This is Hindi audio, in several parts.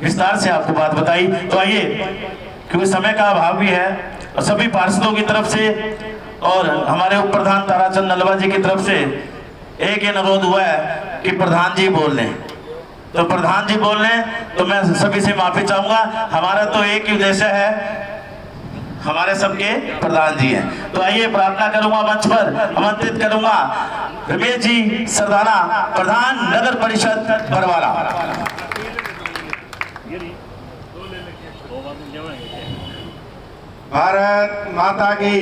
विस्तार से आपको बात बताई। तो आइए, क्योंकि समय का अभाव भी है और सभी पार्षदों की तरफ से और हमारे उप प्रधान ताराचंद नलवा जी की तरफ से एक ही अनुरोध हुआ है कि प्रधान जी बोल लें। तो प्रधान जी बोल लें तो मैं सभी से माफी चाहूंगा। हमारा तो एक ही उद्देश्य है, हमारे सबके प्रधान जी हैं। तो आइए, प्रार्थना करूंगा, मंच पर आमंत्रित करूंगा रमेश जी सरदाना, प्रधान नगर परिषद बरवाला। भारत माता की,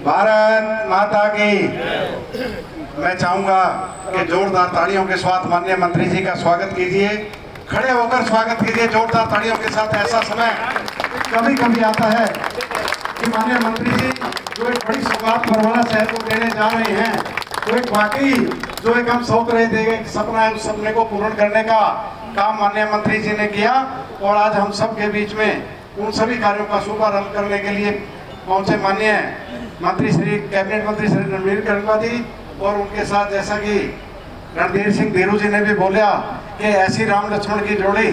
भारत माता की। मैं चाहूंगा कि जोरदार तालियों के साथ माननीय मंत्री जी का स्वागत कीजिए। खड़े होकर स्वागत कीजिए जोरदार तालियों के साथ। ऐसा समय कभी कभी आता है कि माननीय मंत्री जी जो एक बड़ी सौगात बरवाला शहर को देने जा रहे हैं, तो एक वाकई जो एक हम सोच रहे थे एक सपना है, उस सपने को पूर्ण करने का काम माननीय मंत्री जी ने किया। और आज हम सब के बीच में उन सभी कार्यों का शुभारंभ करने के लिए पहुंचे माननीय मंत्री श्री कैबिनेट मंत्री श्री रणवीर करुणा जी, और उनके साथ जैसा कि रणधीर सिंह धेरू जी ने भी बोला कि ऐसी राम लक्ष्मण की जोड़ी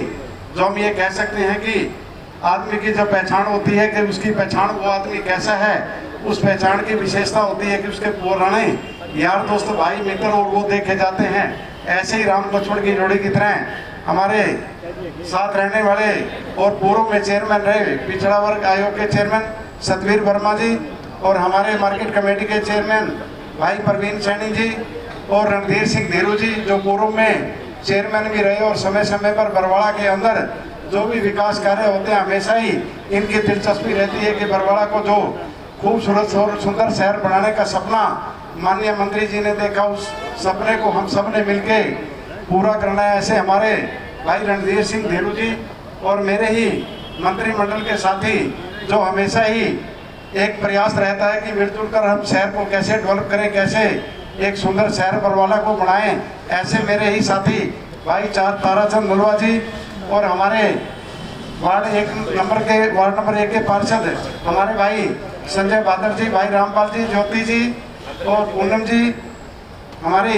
जो हम ये कह सकते हैं कि आदमी की जब पहचान होती है कि उसकी पहचान वो आदमी कैसा है, उस पहचान की विशेषता होती है कि उसके पुराने यार दोस्त भाई मित्र और वो देखे जाते हैं। ऐसे ही राम लक्ष्मण की जोड़ी की तरह हमारे साथ रहने वाले और पूर्व में चेयरमैन रहे पिछड़ा वर्ग आयोग के चेयरमैन सतवीर वर्मा जी, और हमारे मार्केट कमेटी के चेयरमैन भाई प्रवीण सैनी जी, और रणधीर सिंह धेरू जी जो पूर्व में चेयरमैन भी रहे, और समय समय पर बरवाड़ा के अंदर जो भी विकास कार्य होते हैं हमेशा ही इनकी दिलचस्पी रहती है कि बरवाड़ा को जो खूबसूरत और सुंदर शहर बनाने का सपना माननीय मंत्री जी ने देखा, उस सपने को हम सब ने मिलके पूरा करना है। ऐसे हमारे भाई रणधीर सिंह धेरू जी और मेरे ही मंत्रिमंडल के साथी जो हमेशा ही एक प्रयास रहता है कि मिलजुल कर हम शहर को कैसे डेवलप करें, कैसे एक सुंदर शहर बरवाला को बनाएं। ऐसे मेरे ही साथी भाई ताराचंद नलवा जी और हमारे वार्ड नंबर एक के पार्षद हमारे भाई संजय बादल जी, भाई रामपाल जी, ज्योति जी और पूनम जी, हमारे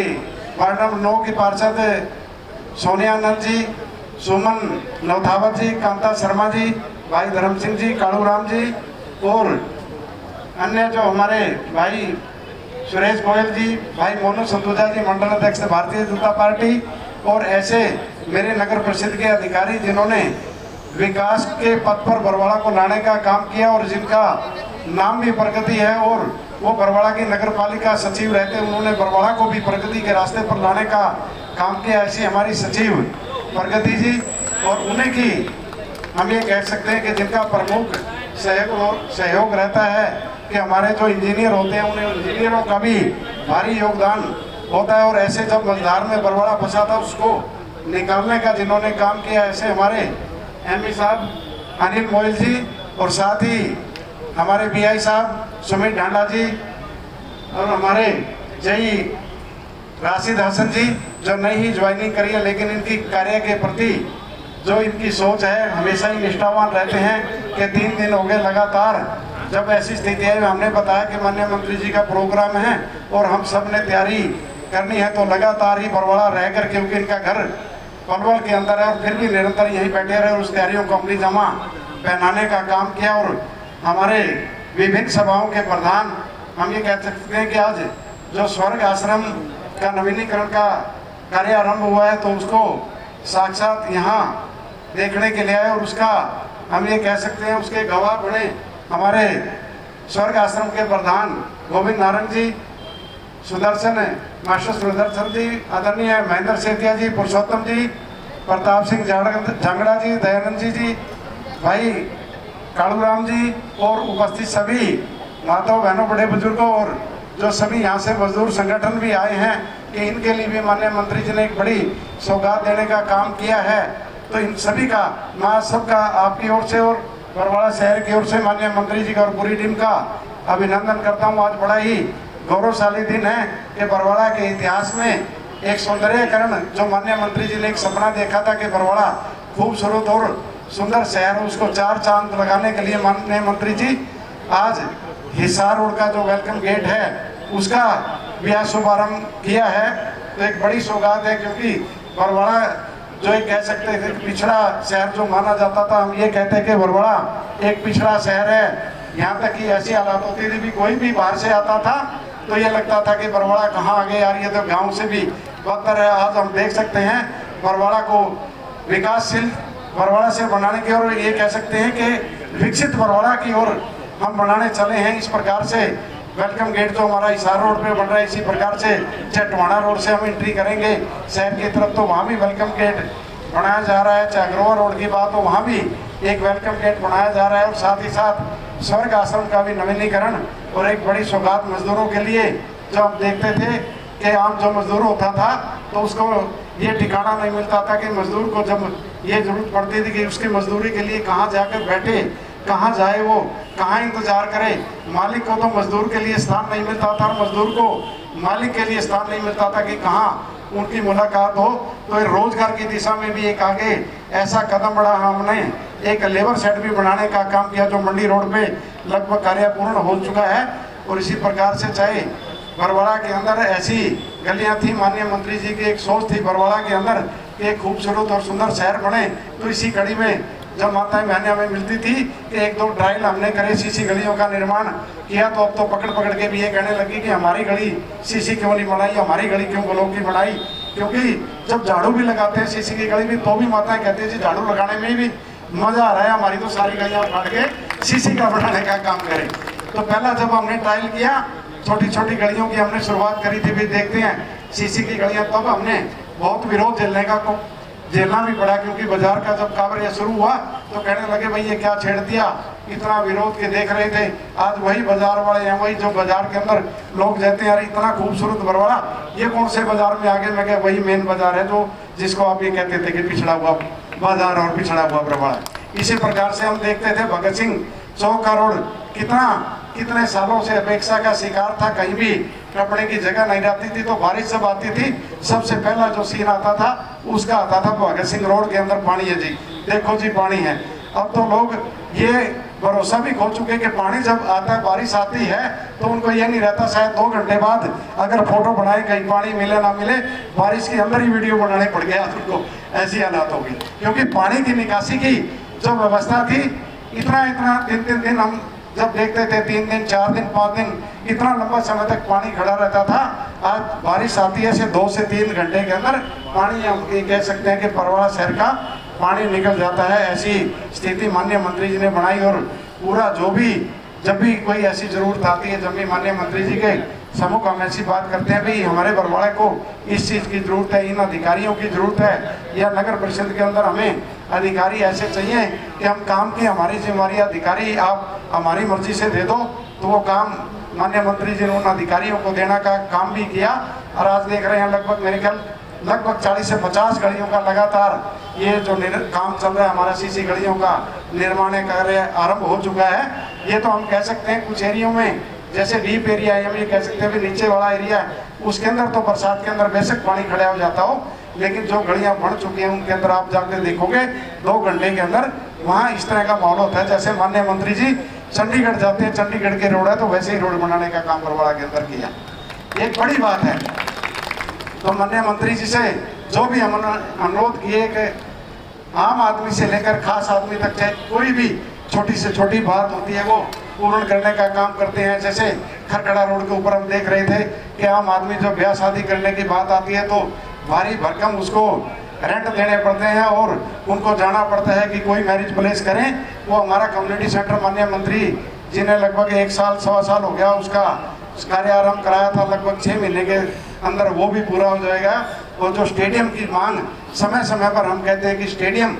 वार्ड नंबर 9 की पार्षद सोनियानंद जी, सुमन नवथावत जी, कांता शर्मा जी, भाई धर्म सिंह जी, कालू राम जी, और अन्य जो हमारे भाई सुरेश गोयल जी, भाई मोनू संतुजा जी, मंडल अध्यक्ष भारतीय जनता पार्टी, और ऐसे मेरे नगर परिषद के अधिकारी जिन्होंने विकास के पथ पर बरवाड़ा को लाने का काम किया और जिनका नाम भी प्रगति है, और वो बरवाड़ा की नगर पालिका सचिव रहते, उन्होंने बरवाड़ा को भी प्रगति के रास्ते पर लाने का काम किया। ऐसी हमारी सचिव प्रगति जी, और उन्हें की हम ये कह सकते हैं कि जिनका प्रमुख सहयोग रहता है कि हमारे जो इंजीनियर होते हैं उन्हें इंजीनियरों का भी भारी योगदान होता है। और ऐसे जब मझधार में बरवाड़ा फंसा था उसको निकालने का जिन्होंने काम किया, ऐसे हमारे एमई साहब अनिल मोयल जी, और साथ ही हमारे बीआई साहब सुमित ढांडा जी, और हमारे जई राशिद हसन जी जो नई ही ज्वाइनिंग करी है, लेकिन इनकी कार्य के प्रति जो इनकी सोच है हमेशा ही निष्ठावान रहते हैं कि 3 दिन हो गए लगातार। जब ऐसी स्थिति है हमने बताया कि माननीय मंत्री जी का प्रोग्राम है और हम सब ने तैयारी करनी है, तो लगातार ही बरवाड़ा रहकर, क्योंकि इनका घर पलवल के अंदर है, और फिर भी निरंतर यहीं बैठे रहे और उस तैयारियों को अमली जामा पहनाने का काम किया। और हमारे विभिन्न सभाओं के प्रधान हम ये कह सकते हैं कि आज जो स्वर्ग आश्रम का नवीनीकरण का कार्य आरंभ हुआ है, तो उसको साक्षात यहाँ देखने के लिए आए, और उसका हम ये कह सकते हैं उसके गवाह बने हमारे स्वर्ग आश्रम के प्रधान गोविंद नारंग जी, मास्टर सुदर्शन जी, आदरणीय महेंद्र सेठिया जी, पुरुषोत्तम जी, प्रताप सिंह झांगड़ा जी, दयानंद जी, भाई कालू राम जी, और उपस्थित सभी माताओं बहनों बड़े बुजुर्गों, और जो सभी यहाँ से मजदूर संगठन भी आए हैं कि इनके लिए भी माननीय मंत्री जी ने एक बड़ी सौगात देने का काम किया है। तो इन सभी का मैं सबका आपकी ओर से और बरवाड़ा शहर की ओर से माननीय मंत्री जी का और पूरी टीम का अभिनंदन करता हूँ। आज बड़ा ही गौरवशाली दिन है कि बरवाड़ा के इतिहास में एक सौंदर्यकरण जो माननीय मंत्री जी ने एक सपना देखा था कि बरवाड़ा खूबसूरत और सुंदर शहर, उसको 4 चांद लगाने के लिए माननीय मंत्री जी आज हिसार रोड का जो वेलकम गेट है उसका भी आज शुभारंभ किया है। तो एक बड़ी सौगात है, क्योंकि बरवाड़ा जो एक कह सकते थे कि पिछड़ा शहर जो माना जाता था, हम ये कहते हैं कि बरवाड़ा एक पिछड़ा शहर है। यहाँ तक कि ऐसी हालात होती थी भी कोई भी बाहर से आता था तो ये लगता था कि बरवाड़ा कहाँ आ गए यार, ये तो गांव से भी बदतर है। आज हम देख सकते हैं बरवाड़ा को विकासशील बरवाड़ा से बनाने की ओर, ये कह सकते हैं कि विकसित बरवाड़ा की ओर हम बनाने चले हैं। इस प्रकार से वेलकम गेट जो हमारा हिसार रोड पे बन रहा है, इसी प्रकार से चाहे टवाना रोड से हम एंट्री करेंगे शहर की तरफ तो वहाँ भी वेलकम गेट बनाया जा रहा है। चाहे अग्रवा रोड की बात हो, वहाँ भी एक वेलकम गेट बनाया जा रहा है। और साथ ही साथ स्वर्ग आश्रम का भी नवीनीकरण और एक बड़ी सौगात मजदूरों के लिए, जो हम देखते थे कि आम जो मजदूर होता था तो उसको ये ठिकाना नहीं मिलता था कि मजदूर को जब ये जरूरत पड़ती थी कि उसकी मजदूरी के लिए कहाँ जाकर बैठे, कहाँ जाए, वो कहाँ इंतजार करे। मालिक को तो मजदूर के लिए स्थान नहीं मिलता था और मजदूर को मालिक के लिए स्थान नहीं मिलता था कि कहाँ उनकी मुलाकात हो। तो रोजगार की दिशा में भी एक आगे ऐसा कदम बढ़ा, हमने एक लेबर सेट भी बनाने का काम किया जो मंडी रोड पे लगभग कार्य पूर्ण हो चुका है। और इसी प्रकार से चाहे बरवाड़ा के अंदर ऐसी गलियां थी, माननीय मंत्री जी की एक सोच थी बरवाड़ा के अंदर एक खूबसूरत और सुंदर शहर बने, तो इसी कड़ी में जब माताएं बहनें हमें मिलती थी कि एक दो ड्राइल हमने करे, सीसी गलियों का निर्माण किया, तो अब तो पकड़ पकड़ के भी ये कहने लगी कि हमारी गली सीसी क्यों नहीं बनाई, हमारी गली क्यों गलों की बनाई। क्योंकि जब झाड़ू भी लगाते हैं सीसी की गली भी, तो भी माताएं कहती है जी झाड़ू लगाने में भी मजा आ रहा है, हमारी तो सारी गलियां उखाड़ के सीसी का बनाने का काम करें। तो पहला जब हमने ट्रायल किया, छोटी छोटी गलियों की हमने शुरुआत करी थी, भी देखते हैं सीसी की गलियां, तब हमने बहुत विरोध झेलना भी पड़ा। क्योंकि बाजार का जब कावड़िया शुरू हुआ तो कहने लगे भाई ये क्या छेड़ दिया, इतना विरोध के देख रहे थे। आज वही बाजार वाले हैं, वही जो बाजार के अंदर लोग कहते हैं यार इतना खूबसूरत बरवाड़ा, ये कौन से बाजार में आगे, मैं क्या वही मेन बाजार है जो जिसको आप ये कहते थे कि पिछड़ा हुआ बाजार और पिछड़ा हुआ बरवाड़ा। इसी प्रकार से हम देखते थे भगत सिंह चौक का रोड कितने सालों से अपेक्षा का शिकार था, कहीं भी कपड़े की जगह नहीं रहती थी। तो बारिश जब आती थी सबसे पहला जो सीन आता था उसका आता था भगत सिंह रोड के अंदर पानी है जी, देखो जी पानी है। अब तो लोग ये भरोसा भी खो चुके कि पानी जब आता है, बारिश आती है तो उनको ये नहीं रहता शायद 2 घंटे बाद अगर फोटो बनाए कहीं पानी मिले ना मिले, बारिश के अंदर ही वीडियो बनाने पड़ गया उनको, ऐसी हालात होगी। क्योंकि पानी की निकासी की जो व्यवस्था थी, इतना दिन हम जब देखते थे 3 दिन 4 दिन 5 दिन इतना लंबा समय तक पानी खड़ा रहता था। आज बारिश आती है से 2 से 3 घंटे के अंदर पानी, हम ये कह सकते हैं कि बरवाड़ा शहर का पानी निकल जाता है। ऐसी स्थिति माननीय मंत्री जी ने बनाई और पूरा जो भी जब भी कोई ऐसी जरूरत आती है, जब भी माननीय मंत्री जी के समूह हम ऐसी बात करते हैं भाई हमारे बरवाड़े को इस चीज़ की जरूरत है, इन अधिकारियों की जरूरत है, या नगर परिषद के अंदर हमें अधिकारी ऐसे चाहिए कि हम काम की हमारी जिम्मेवारी अधिकारी आप हमारी मर्जी से दे दो, तो वो काम माननीय मंत्री जी ने उन अधिकारियों को देने का काम भी किया। और आज देख रहे हैं लगभग मेरे ख्याल लगभग 40 से 50 गलियों का लगातार ये जो काम चल रहा है, हमारा सीसी गलियों का निर्माण कार्य आरंभ हो चुका है। ये तो हम कह सकते हैं कुछ एरियो में जैसे डीप एरिया है, हम ये कह सकते हैं नीचे वाला एरिया है, उसके अंदर तो बरसात के अंदर बेशक पानी खड़ा हो जाता हो, लेकिन जो गलियां बन चुकी हैं उनके अंदर आप जाकर देखोगे 2 घंटे के अंदर वहाँ इस तरह का माहौल होता है जैसे माननीय मंत्री जी चंडीगढ़ जाते हैं, चंडीगढ़ के रोड है तो वैसे ही रोड बनाने का काम बरवाड़ा के अंदर किया। ये बड़ी बात है। तो माननीय मंत्री जी से जो भी हम अनुरोध किए कि आम आदमी से लेकर खास आदमी तक चाहे कोई भी छोटी से छोटी बात होती है वो पूर्ण करने का काम करते हैं। जैसे खरखड़ा रोड के ऊपर हम देख रहे थे कि आम आदमी जो ब्याह शादी करने की बात आती है तो भारी भरकम उसको रेंट देने पड़ते हैं और उनको जाना पड़ता है कि कोई मैरिज प्लेस करें। वो हमारा कम्युनिटी सेंटर माननीय मंत्री जी ने लगभग 1 साल 1.25 साल हो गया उसका कार्य आरंभ कराया था, लगभग 6 महीने के अंदर वो भी पूरा हो जाएगा। और जो स्टेडियम की मांग समय समय पर हम कहते हैं कि स्टेडियम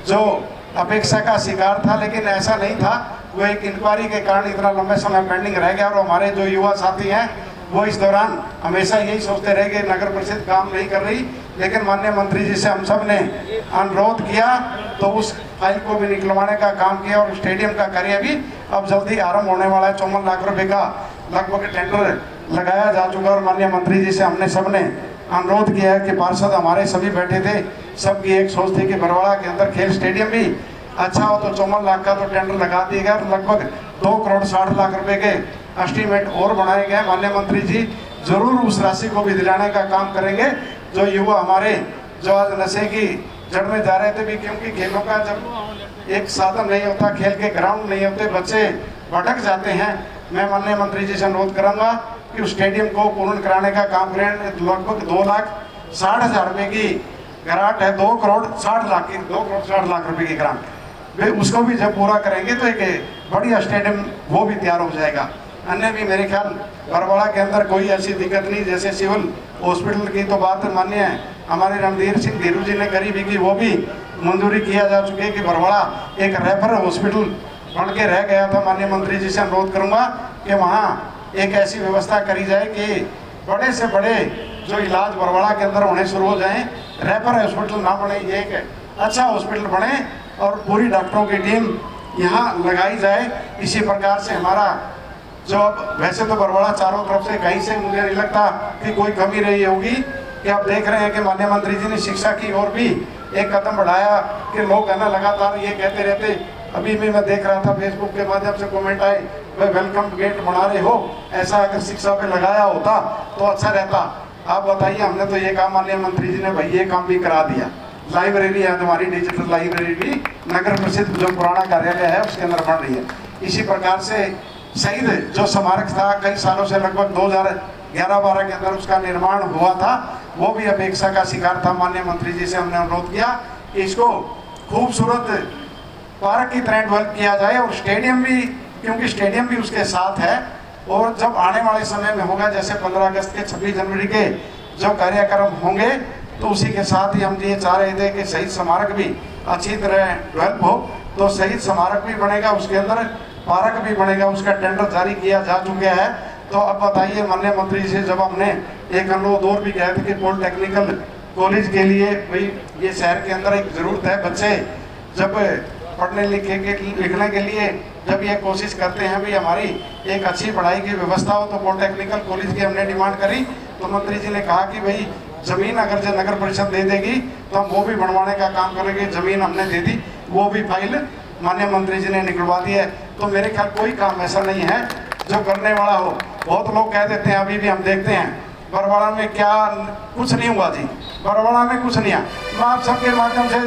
जो अपेक्षा का शिकार था, लेकिन ऐसा नहीं था, वो एक इंक्वायरी के कारण इतना लंबे समय पेंडिंग रह गया। और हमारे जो युवा साथी हैं वो इस दौरान हमेशा यही सोचते रहे कि नगर परिषद काम नहीं कर रही, लेकिन माननीय मंत्री जी से हम सब ने अनुरोध किया तो उस फाइल को भी निकलवाने का काम किया और स्टेडियम का कार्य भी अब जल्दी आरंभ होने वाला है। 54 लाख रुपए का लगभग टेंडर लगाया जा चुका और माननीय मंत्री जी से हमने सबने अनुरोध किया है कि पार्षद हमारे सभी बैठे थे, सबकी एक सोच थी कि बरवाड़ा के अंदर खेल स्टेडियम भी अच्छा हो। तो 54 लाख का तो टेंडर लगा दिया गया, लगभग 2 करोड़ 60 लाख रुपए के एस्टीमेट और बनाए गए। माननीय मंत्री जी जरूर उस राशि को भी दिलाने का काम करेंगे। जो युवा हमारे जो आज नशे की जड़ में जा रहे थे भी, क्योंकि खेलों का जब एक साधन नहीं होता, खेल के ग्राउंड नहीं होते, बच्चे भटक जाते हैं। मैं माननीय मंत्री जी से अनुरोध करूंगा कि उस स्टेडियम को पूर्ण कराने का काम करें। लगभग 2,60,000 रुपए की ग्रांट है, 2 करोड़ 60 लाख रुपए की ग्रांट। वे उसको भी जब पूरा करेंगे तो एक बढ़िया स्टेडियम वो भी तैयार हो जाएगा। अन्य भी मेरे ख्याल बरवाड़ा के अंदर कोई ऐसी दिक्कत नहीं, जैसे सिविल हॉस्पिटल की तो बात मान्य है, हमारे रणधीर सिंह धीरू जी ने करी भी कि वो भी मंजूरी किया जा चुकी है कि बरवाड़ा एक रेफर हॉस्पिटल बन के रह गया था। माननीय मंत्री जी से अनुरोध करूंगा कि वहाँ एक ऐसी व्यवस्था करी जाए कि बड़े से बड़े जो इलाज बरवाड़ा के अंदर होने शुरू हो जाएं, रेफर हॉस्पिटल ना बने, ये एक अच्छा हॉस्पिटल बने और पूरी डॉक्टरों की टीम यहाँ लगाई जाए। इसी प्रकार से हमारा जो अब वैसे तो बरवाड़ा चारों तरफ से कहीं से मुझे नहीं लगता कि कोई कमी रही होगी, कि आप देख रहे हैं कि माननीय मंत्री जी ने शिक्षा की ओर भी एक कदम बढ़ाया कि लोग है ना लगातार ये कहते रहते। अभी भी मैं देख रहा था फेसबुक के माध्यम से कमेंट आए, भाई वेलकम गेट बना रहे हो, ऐसा अगर शिक्षा पे लगाया होता तो अच्छा रहता। आप बताइए, हमने तो ये काम माननीय मंत्री जी ने भाई ये काम भी करा दिया। लाइब्रेरी है हमारी, डिजिटल लाइब्रेरी भी नगर प्रसिद्ध जो पुराना कार्यालय है उसके अंदर बन रही है। इसी प्रकार से शहीद जो स्मारक था कई सालों से, लगभग 2011-12 के अंदर उसका निर्माण हुआ था, वो भी अपेक्षा का शिकार था। माननीय मंत्री जी से हमने अनुरोध किया कि इसको खूबसूरत पार्क की तरह डेवलप किया जाए और स्टेडियम भी, क्योंकि स्टेडियम भी उसके साथ है। और जब आने वाले समय में होगा, जैसे 15 अगस्त के 26 जनवरी के जो कार्यक्रम होंगे, तो उसी के साथ ही हम ये चाह रहे थे कि शहीद स्मारक भी अच्छी तरह डेवलप हो। तो शहीद स्मारक भी बनेगा, उसके अंदर पार्क भी बनेगा, उसका टेंडर जारी किया जा चुका है। तो अब बताइए माननीय मंत्री जी से जब हमने एक अनुरोध और भी किया था कि पॉलिटेक्निकल कॉलेज के लिए भाई ये शहर के अंदर एक ज़रूरत है, बच्चे जब पढ़ने लिखने के लिए जब ये कोशिश करते हैं भाई हमारी एक अच्छी पढ़ाई की व्यवस्था हो, तो पॉलिटेक्निकल कॉलेज की हमने डिमांड करी। तो मंत्री जी ने कहा कि भाई ज़मीन अगर जो नगर परिषद दे देगी तो हम वो भी बनवाने का काम करेंगे। ज़मीन हमने दे दी, वो भी फाइल माननीय मंत्री जी ने निकलवा दी है। तो मेरे ख्याल कोई काम ऐसा नहीं है जो करने वाला हो। बहुत लोग कह देते हैं, अभी भी हम देखते हैं बरवाड़ा में क्या कुछ नहीं हुआ जी, बरवाड़ा में कुछ नहीं है। मैं आप सबके माध्यम से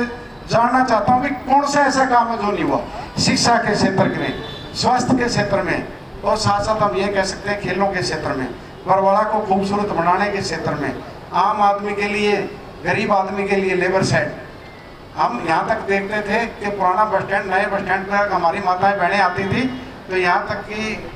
जानना चाहता हूँ कि कौन सा ऐसा काम है जो नहीं हुआ शिक्षा के क्षेत्र में, स्वास्थ्य के क्षेत्र में, और साथ साथ हम ये कह सकते हैं खेलों के क्षेत्र में, बरवाड़ा को खूबसूरत बनाने के क्षेत्र में, आम आदमी के लिए, गरीब आदमी के लिए लेबर साइड। हम यहाँ तक देखते थे कि पुराना बस स्टैंड, नए बस स्टैंड पर हमारी माताएं बहनें आती थी तो यहाँ तक कि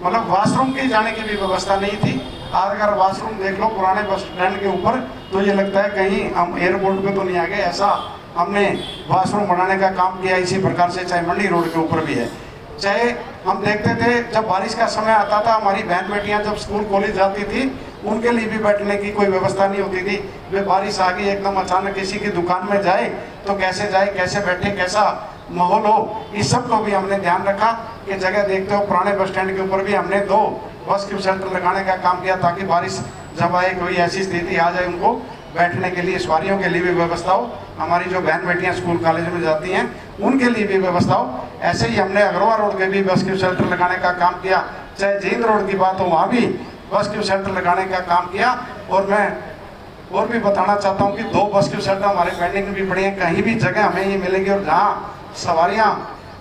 मतलब वाशरूम के जाने की भी व्यवस्था नहीं थी। आज अगर वाशरूम देख लो पुराने बस स्टैंड के ऊपर तो ये लगता है कहीं हम एयरपोर्ट पे तो नहीं आ गए, ऐसा हमने वाशरूम बनाने का काम किया। इसी प्रकार से चाहे मंडी रोड के ऊपर भी है, चाहे हम देखते थे जब बारिश का समय आता था, हमारी बहन बेटियां जब स्कूल कॉलेज जाती थी उनके लिए भी बैठने की कोई व्यवस्था नहीं होती थी। वे बारिश आ गई एकदम अचानक किसी की दुकान में जाए तो कैसे जाए, कैसे बैठे, कैसा माहौल हो, इस सब को भी हमने ध्यान रखा कि जगह देखते हो पुराने बस स्टैंड के ऊपर भी हमने 2 बस क्यू सेंटर लगाने का काम किया ताकि बारिश जब आए कोई ऐसी स्थिति आ जाए उनको बैठने के लिए, सवारियों के लिए भी व्यवस्था हो, हमारी जो बहन बेटियां स्कूल कॉलेज में जाती हैं उनके लिए भी व्यवस्था हो। ऐसे ही हमने अग्रवा रोड के भी बस क्यू सेंटर लगाने का काम किया, चाहे जींद रोड की बात हो वहाँ भी बस क्यू सेंटर लगाने का काम किया। और मैं और भी बताना चाहता हूँ कि 2 बस क्यू सेंटर हमारे पेंडिंग में भी पड़ी हैं, कहीं भी जगह हमें ये मिलेगी और जहाँ सवारियाँ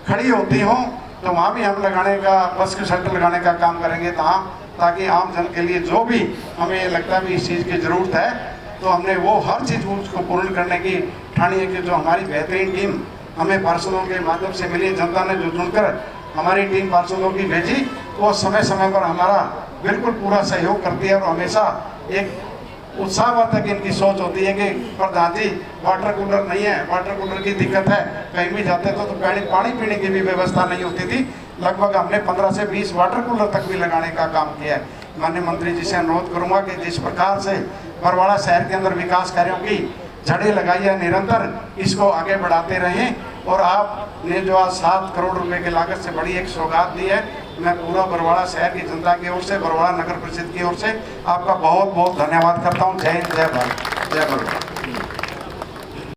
खड़ी होती हों तो वहाँ भी हम लगाने का, बस क्यू सेंटर लगाने का काम करेंगे ताकि आम जन के लिए जो भी हमें ये लगता है भी इस चीज़ की ज़रूरत है तो हमने वो हर चीज़ उसको पूर्ण करने की ठानी है। कि जो हमारी बेहतरीन टीम हमें पार्षदों के माध्यम से मिली, जनता ने जो चुनकर हमारी टीम पार्षदों की भेजी, वो समय समय पर हमारा बिल्कुल पूरा सहयोग करती है और हमेशा एक उत्साहवर्धक इनकी सोच होती है कि प्रधान जी वाटर कूलर नहीं है, वाटर कूलर की दिक्कत है, कहीं भी जाते तो पानी पीने की भी व्यवस्था नहीं होती थी। लगभग हमने 15 से 20 वाटर कूलर तक भी लगाने का काम किया है। माननीय मंत्री जी से अनुरोध करूंगा कि जिस प्रकार से बरवाड़ा शहर के अंदर विकास कार्यों की जड़ें लगाई है, निरंतर इसको आगे बढ़ाते रहें। और आपने जो आज 7 करोड़ रुपए की लागत से बड़ी एक सौगात दी है, मैं पूरा बरवाड़ा शहर की जनता की ओर से, बरवाड़ा नगर परिषद की ओर से आपका बहुत बहुत धन्यवाद करता हूँ। जय हिंद, जय भारत, जय बरवाड़ा।